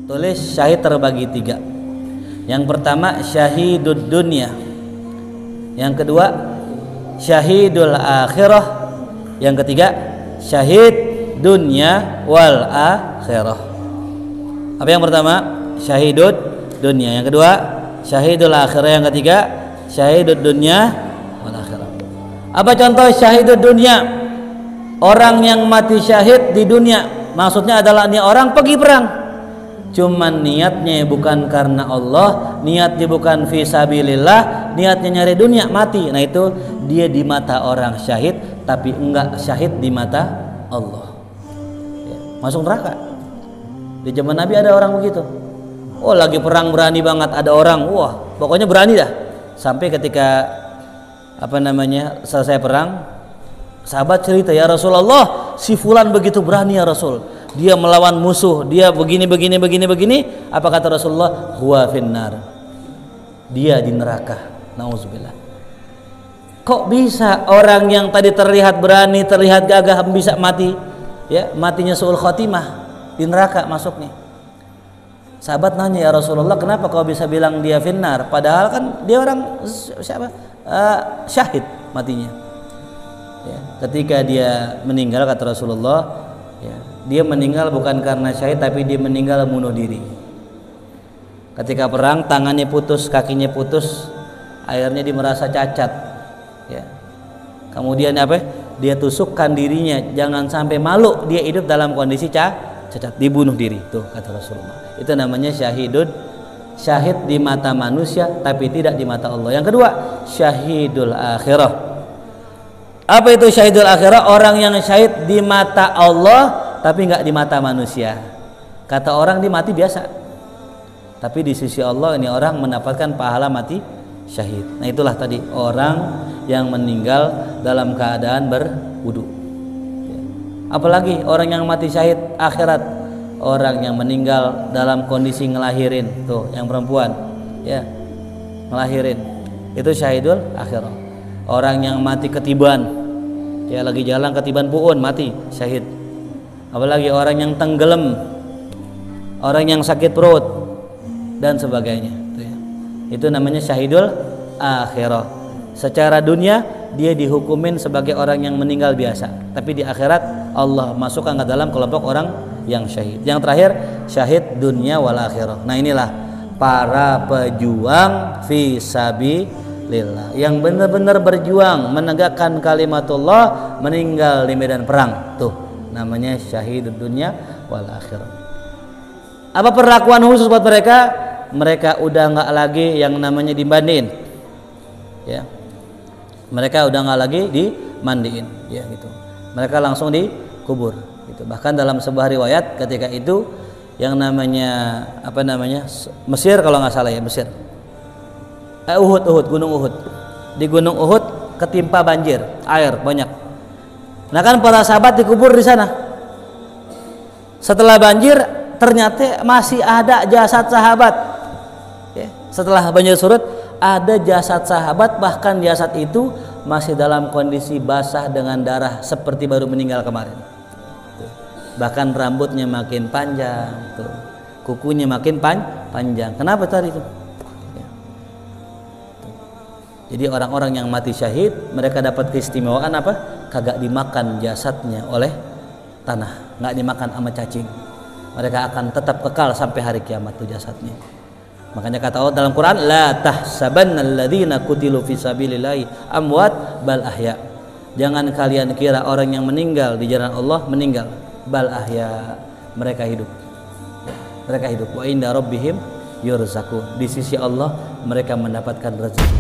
Tulis syahid terbagi 3. Yang pertama syahidud dunya, yang kedua syahidul akhirah, yang ketiga syahid dunya wal akhirah. Apa yang pertama? Syahidud dunya, yang kedua syahidul akhirah, yang ketiga syahidud dunya wal akhirah. Apa contoh syahidud dunya? Orang yang mati syahid di dunia, maksudnya adalah ini orang pergi perang, cuman niatnya bukan karena Allah, niatnya bukan fisabilillah, niatnya nyari dunia, mati. Nah itu dia di mata orang syahid, tapi enggak syahid di mata Allah, ya, masuk neraka. Di zaman Nabi ada orang begitu. Oh lagi perang berani banget, ada orang, wah pokoknya berani dah. Sampai ketika selesai perang, sahabat cerita, ya Rasulullah, si fulan begitu berani ya Rasul, dia melawan musuh, dia begini. Apa kata Rasulullah? Huwa finnar, dia di neraka. Nauzubillah. Kok bisa orang yang tadi terlihat berani, terlihat gagah bisa mati? Ya, matinya suul khotimah, di neraka masuknya. Sahabat nanya, ya Rasulullah, kenapa kau bisa bilang dia finnar? Padahal kan dia orang syahid matinya. Ya, ketika dia meninggal, kata Rasulullah, ya, dia meninggal bukan karena syahid, tapi dia meninggal bunuh diri. Ketika perang, tangannya putus, kakinya putus, akhirnya dia merasa cacat. Ya. Kemudian dia tusukkan dirinya, jangan sampai malu dia hidup dalam kondisi cacat, dibunuh diri. Tuh kata Rasulullah. Itu namanya syahid di mata manusia, tapi tidak di mata Allah. Yang kedua, syahidul akhirah. Apa itu syahidul akhirah? Orang yang syahid di mata Allah tapi nggak di mata manusia. Kata orang dia mati biasa, tapi di sisi Allah ini orang mendapatkan pahala mati syahid. Nah itulah tadi orang yang meninggal dalam keadaan berwudu. Apalagi orang yang mati syahid akhirat, orang yang meninggal dalam kondisi ngelahirin, tuh yang perempuan ya ngelahirin, itu syahidul akhirah. Orang yang mati ketiban, ya lagi jalan ketiban puun, mati syahid. Apalagi orang yang tenggelam, orang yang sakit perut dan sebagainya, itu namanya syahidul akhirah. Secara dunia dia dihukumin sebagai orang yang meninggal biasa, tapi di akhirat Allah masukkan ke dalam kelompok orang yang syahid. Yang terakhir syahid dunia wal akhirah. Nah inilah para pejuang fisabilillah yang benar-benar berjuang menegakkan kalimatullah, meninggal di medan perang. Tuh namanya syahid dunia wal akhirah. Apa perlakuan khusus buat mereka? Mereka udah nggak lagi yang namanya dimandiin, ya. Mereka udah nggak lagi dimandiin, ya gitu. Mereka langsung dikubur. Gitu. Bahkan dalam sebuah riwayat ketika itu yang namanya Mesir kalau nggak salah ya, Mesir. Uhud, Gunung Uhud. Di Gunung Uhud ketimpa banjir, air banyak. Nah kan para sahabat dikubur di sana. Setelah banjir ternyata masih ada jasad sahabat. Ya, setelah banjir surut ada jasad sahabat, bahkan jasad itu masih dalam kondisi basah dengan darah seperti baru meninggal kemarin. Bahkan rambutnya makin panjang, tuh. Kukunya makin panjang. Kenapa tadi itu? Ya. Jadi orang-orang yang mati syahid, mereka dapat keistimewaan apa? Kagak dimakan jasadnya oleh tanah, nggak dimakan sama cacing. Mereka akan tetap kekal sampai hari kiamat tuh jasadnya. Makanya kata Allah dalam Quran, la tahsabannalladzina qutilu fisabilillahi amwat bal ahya. Jangan kalian kira orang yang meninggal di jalan Allah meninggal, bal ahya, mereka hidup. Mereka hidup. Wa inda rabbihim yurzaqun. Di sisi Allah mereka mendapatkan rezeki.